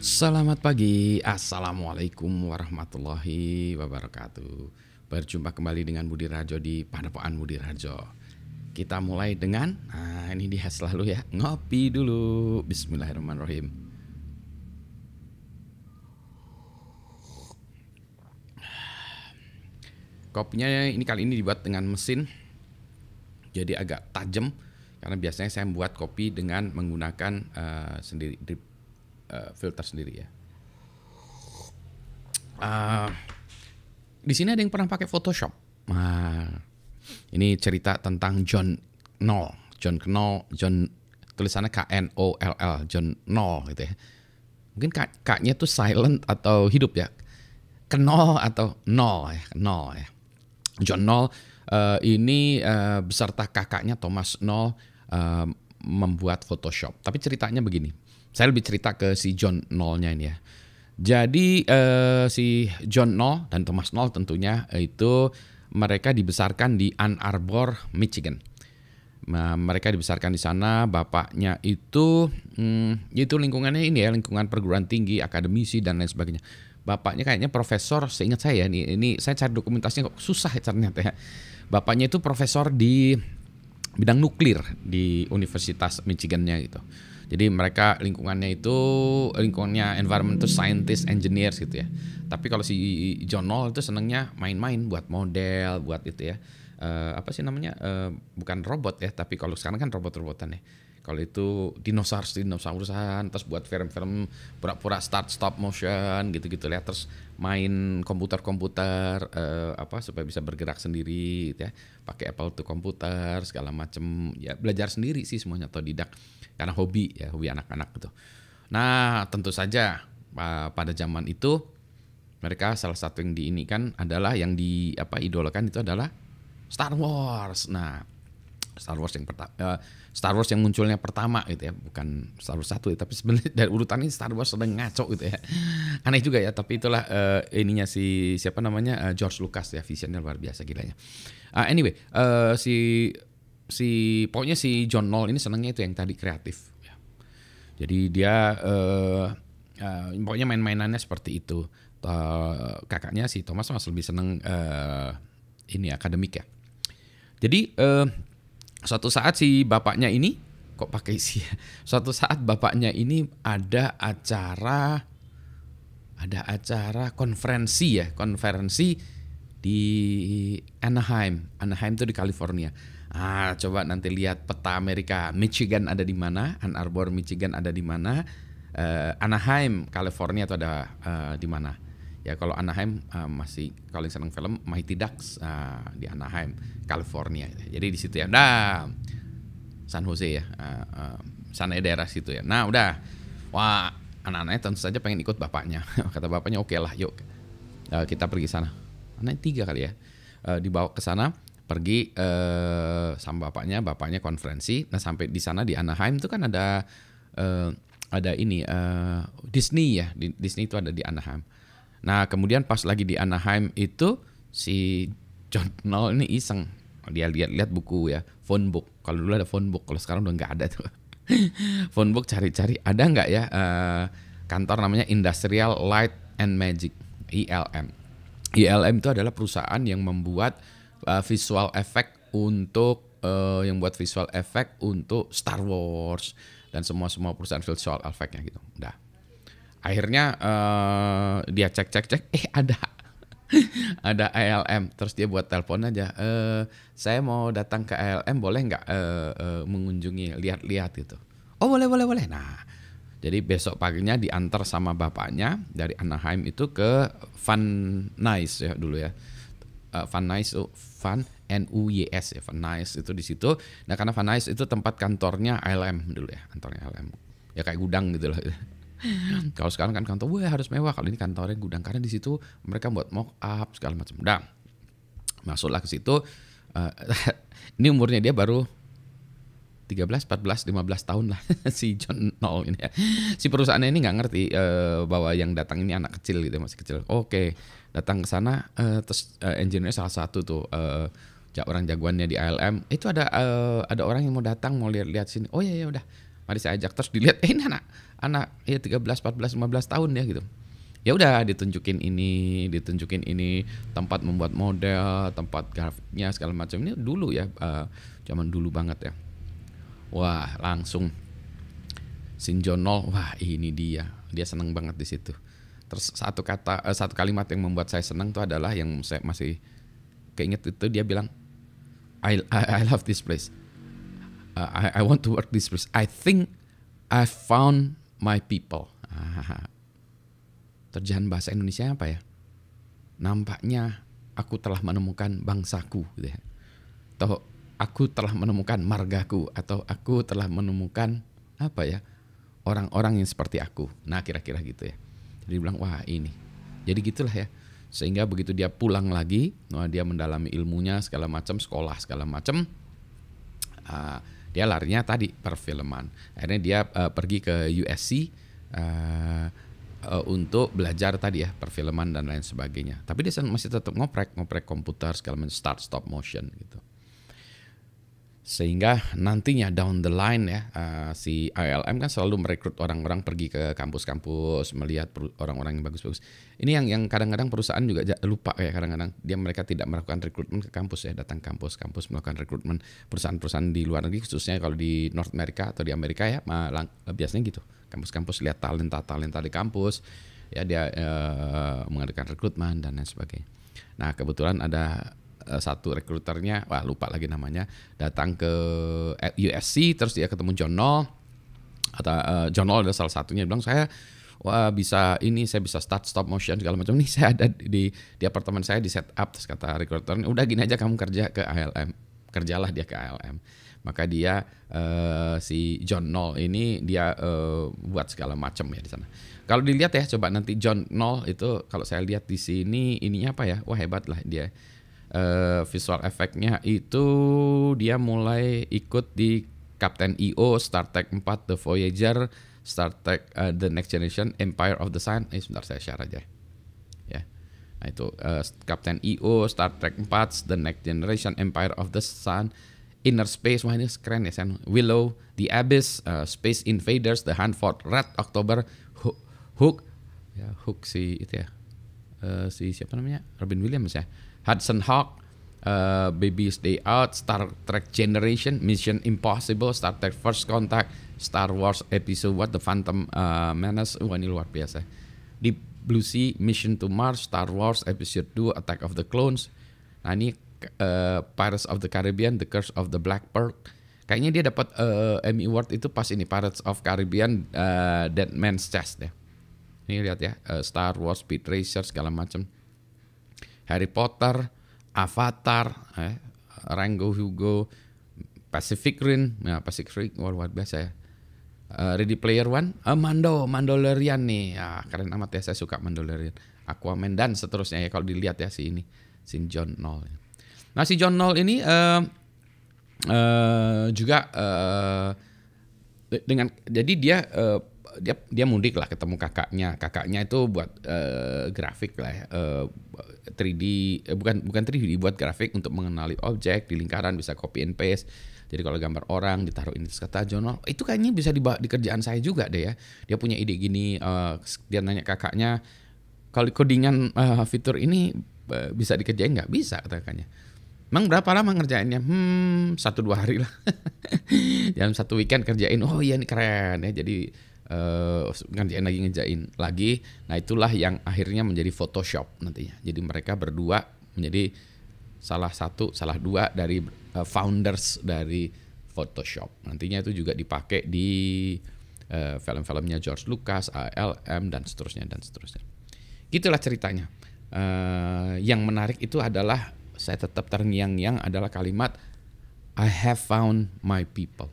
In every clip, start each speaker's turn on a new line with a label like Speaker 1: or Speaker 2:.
Speaker 1: Selamat pagi, Assalamualaikum warahmatullahi wabarakatuh. Berjumpa kembali dengan Budi Rajo di Padepokan Budi Rajo. Kita mulai dengan, ini dia selalu ya, ngopi dulu. Bismillahirrahmanirrahim. Kopinya ini kali ini dibuat dengan mesin, jadi agak tajam. Karena biasanya saya membuat kopi dengan menggunakan sendiri drip filter sendiri ya. Di sini ada yang pernah pakai Photoshop. Nah, ini cerita tentang John Knoll. John Knoll, tulisannya Knoll, John Knoll gitu ya. Mungkin K-nya tuh silent atau hidup ya. Knoll atau Knoll ya. John Knoll ini beserta kakaknya Thomas Knoll membuat Photoshop. Tapi ceritanya begini. Saya lebih cerita ke si John Knoll-nya ini ya. Jadi si John Knoll dan Thomas Knoll tentunya itu mereka dibesarkan di Ann Arbor, Michigan. Mereka dibesarkan di sana. Bapaknya itu lingkungannya ini ya, lingkungan perguruan tinggi, akademisi dan lain sebagainya. Bapaknya kayaknya profesor, seingat saya ini saya cari dokumentasinya kok susah ya ternyata ya. Bapaknya itu profesor di bidang nuklir di Universitas Michigan-nya gitu. Jadi mereka lingkungannya environmental scientist, engineers gitu ya. Tapi kalau si John Knoll itu senangnya main-main, buat model, buat itu ya. Apa sih namanya? Bukan robot ya, tapi kalau sekarang kan robot-robotan ya. Kalau itu dinosaurusan, terus buat film-film pura-pura start stop motion gitu-gitu ya. Terus main komputer-komputer supaya bisa bergerak sendiri gitu ya. Pakai Apple II komputer segala macem ya, belajar sendiri sih semuanya otodidak karena hobi anak-anak gitu. Nah, tentu saja pada zaman itu mereka salah satu yang diinikan adalah yang idolakan itu adalah Star Wars. Nah, Star Wars yang munculnya pertama gitu ya, bukan Star Wars 1 ya, tapi sebenarnya dari urutan ini Star Wars sedang ngaco gitu ya. Aneh juga ya, tapi itulah ininya si siapa namanya George Lucas ya, visionnya luar biasa gilanya. Anyway, pokoknya si John Knoll ini senangnya itu yang tadi kreatif ya. Jadi dia pokoknya main-mainannya seperti itu. Kakaknya si Thomas masih lebih senang akademik ya. Jadi suatu saat si bapaknya ini suatu saat bapaknya ini ada acara konferensi di Anaheim itu di California. Coba nanti lihat peta Amerika, Michigan ada di mana, Ann Arbor Michigan ada di mana, Anaheim California itu ada di mana. Ya kalau Anaheim masih kalau yang senang film Mighty Ducks di Anaheim, California. Jadi di situ ya. Nah, San Jose ya, sana daerah situ ya. Nah udah, wah anak-anaknya tentu saja pengen ikut bapaknya. Kata bapaknya oke lah, yuk kita pergi sana. Anaknya 3 kali ya, dibawa ke sana, pergi sama bapaknya konferensi. Nah sampai di sana di Anaheim itu kan ada Disney ya, Disney itu ada di Anaheim. Nah kemudian pas lagi di Anaheim itu si John Knoll ini iseng, dia lihat-lihat buku ya, phone book. Kalau dulu ada phone book, kalau sekarang udah nggak ada tuh. Phone book, cari-cari ada nggak ya kantor namanya Industrial Light and Magic, ILM. ILM itu adalah perusahaan yang membuat visual effect untuk Star Wars dan semua perusahaan visual effect-nya gitu. Udah. Akhirnya dia cek ada ILM, terus dia buat telepon aja, saya mau datang ke ILM, boleh nggak mengunjungi, lihat-lihat gitu. Oh boleh. Nah jadi besok paginya diantar sama bapaknya dari Anaheim itu ke Van Nuys ya dulu ya. Van Nuys NUYS ya, Van Nuys itu di situ. Nah karena Van Nuys itu tempat kantornya ILM dulu ya, kantornya ILM ya, kayak gudang gitu loh. Kalau sekarang kan kantor harus mewah, kalau ini kantornya gudang karena di situ mereka buat mock up segala macam. Udah masuklah ke situ. Ini umurnya dia baru 13, 14, 15 tahun lah si John Knoll ini ya. Si perusahaannya ini nggak ngerti bahwa yang datang ini anak kecil gitu, masih kecil. Oke, datang ke sana, terus engineer salah satu tuh orang jagoannya di ILM itu ada orang yang mau datang mau lihat-lihat sini. Oh ya udah, mari saya ajak. Terus dilihat, ini anak ya 13, 14, 15 tahun ya gitu. Ya udah ditunjukin ini tempat membuat model, tempat grafiknya segala macam. Ini dulu ya, zaman dulu banget ya. Wah, langsung Shin John-Nol, wah ini dia seneng banget di situ. Terus satu kalimat yang membuat saya senang tuh adalah yang saya masih keinget itu, dia bilang, I love this place. I want to work this place. I think I found my people. Terjemahan bahasa Indonesia apa ya? Nampaknya aku telah menemukan bangsaku, gitu ya. Atau aku telah menemukan margaku, atau aku telah menemukan apa ya? Orang-orang yang seperti aku. Nah, kira-kira gitu ya. Jadi bilang, wah ini. Jadi gitulah ya. Sehingga begitu dia pulang lagi, dia mendalami ilmunya segala macam, sekolah segala macam. Dia larinya tadi perfilman. Akhirnya dia pergi ke USC untuk belajar tadi ya perfilman dan lain sebagainya. Tapi dia masih tetap ngoprek komputer segala macam, start stop motion gitu. Sehingga nantinya down the line ya, si ILM kan selalu merekrut orang-orang pergi ke kampus-kampus, melihat orang-orang yang bagus-bagus. Ini yang kadang-kadang perusahaan juga lupa ya, kadang-kadang mereka tidak melakukan rekrutmen ke kampus ya, datang kampus melakukan rekrutmen. Perusahaan-perusahahan di luar negeri khususnya kalau di North America atau di Amerika ya, biasanya gitu. Kampus-kampus lihat talenta di kampus, ya dia mengadakan rekrutmen dan lain sebagainya. Nah, kebetulan ada satu rekruternya, wah lupa lagi namanya, datang ke USC, terus dia ketemu John Knoll, atau John Knoll adalah salah satunya, bilang saya bisa start stop motion segala macam, nih saya ada di apartemen saya di setup. Terus kata rekruternya, udah gini aja kamu kerja ke ILM, kerjalah dia ke ILM. Maka dia si John Knoll ini dia buat segala macam ya di sana. Kalau dilihat ya, coba nanti John Knoll itu kalau saya lihat di sini ininya apa ya, wah hebat lah dia. Visual efeknya itu dia mulai ikut di Captain EO, Star Trek 4, The Voyager, Star Trek The Next Generation, Empire of the Sun. Sebentar saya share aja ya. Nah itu Captain EO, Star Trek 4, The Next Generation, Empire of the Sun, Inner Space, wah ini keren ya, Willow, The Abyss, Space Invaders, The Hunt for Red October, Hook si itu ya, si siapa namanya, Robin Williams ya, Hudson Hawk, Baby's Day Out, Star Trek Generation, Mission Impossible, Star Trek First Contact, Star Wars Episode What, The Phantom Menace, wah ini luar biasa. Deep Blue Sea, Mission to Mars, Star Wars Episode 2, Attack of the Clones. Nah ini Pirates of the Caribbean, The Curse of the Black Pearl. Kayaknya dia dapat Emmy Award itu pas ini Pirates of Caribbean, Dead Man's Chest ya. Ini lihat ya, Star Wars, Speed Racer segala macam. Harry Potter, Avatar, Rango Hugo, Pacific Rim, luar biasa ya. Ready Player One, Mandalorian nih, ya, keren amat ya, saya suka Mandalorian, Aquaman dan seterusnya ya kalau dilihat ya si John Knoll. Nah si John Knoll ini juga jadi dia mudik lah, ketemu kakaknya itu buat grafik lah ya, 3D bukan 3D, buat grafik untuk mengenali objek di lingkaran, bisa copy and paste. Jadi kalau gambar orang ditaruh ini, terus kata John, itu kayaknya bisa di kerjaan saya juga deh ya. Dia punya ide gini, dia nanya kakaknya, kalau codingan fitur ini bisa dikerjain nggak? Bisa kata kakaknya. Emang berapa lama ngerjainnya? 1-2 hari lah. Dalam 1 weekend kerjain. Oh iya ini keren ya. Jadi ngerjain lagi. Nah itulah yang akhirnya menjadi Photoshop nantinya. Jadi mereka berdua menjadi salah dua dari founders dari Photoshop. Nantinya itu juga dipakai di film-filmnya George Lucas, ILM dan seterusnya. Gitulah ceritanya. Yang menarik itu adalah saya tetap terngiang-ngiang adalah kalimat I have found my people.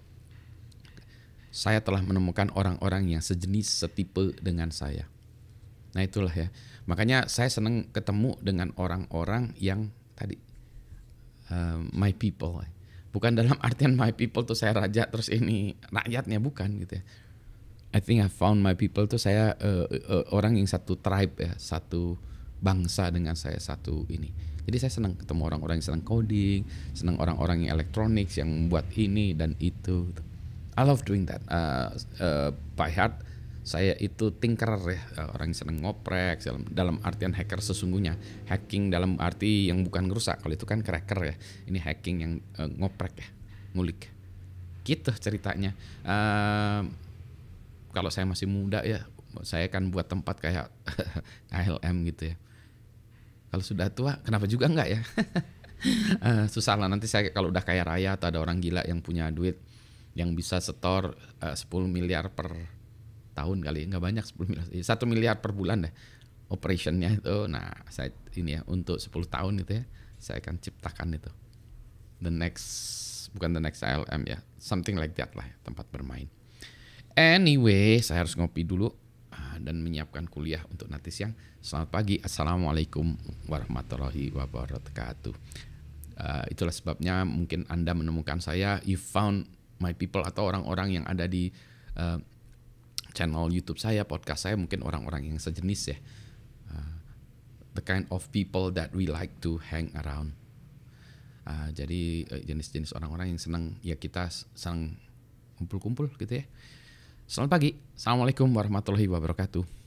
Speaker 1: Saya telah menemukan orang-orang yang sejenis, setipe dengan saya. Nah itulah ya. Makanya saya senang ketemu dengan orang-orang yang tadi my people. Bukan dalam artian my people tuh saya raja terus ini rakyatnya, bukan gitu ya. I think I found my people tuh saya orang yang satu tribe ya, satu bangsa dengan saya, satu ini. Jadi saya senang ketemu orang-orang yang senang coding, senang orang-orang yang elektronik yang membuat ini dan itu. I love doing that. By heart, saya itu tinkerer ya, orang yang seneng ngoprek dalam artian hacker sesungguhnya. Hacking dalam arti yang bukan ngerusak, kalau itu kan cracker ya. Ini hacking yang ngoprek ya, ngulik. Gitu ceritanya. Kalau saya masih muda ya, saya kan buat tempat kayak KLM gitu ya. Kalau sudah tua, kenapa juga enggak ya? Susah lah, nanti saya kalau udah kaya raya atau ada orang gila yang punya duit yang bisa setor 10 miliar per tahun kali, nggak banyak 10 miliar, 1 miliar per bulan deh operationnya itu. Nah saya ini ya untuk 10 tahun itu ya, saya akan ciptakan itu bukan the next ILM ya, something like that lah, tempat bermain. Anyway, saya harus ngopi dulu dan menyiapkan kuliah untuk nanti siang. Selamat pagi, assalamualaikum warahmatullahi wabarakatuh. Itulah sebabnya mungkin Anda menemukan saya, you found my people, atau orang-orang yang ada di channel YouTube saya, podcast saya, mungkin orang-orang yang sejenis ya. The kind of people that we like to hang around. Jadi jenis-jenis orang-orang yang senang, ya kita senang kumpul-kumpul gitu ya. Selamat pagi, assalamualaikum warahmatullahi wabarakatuh.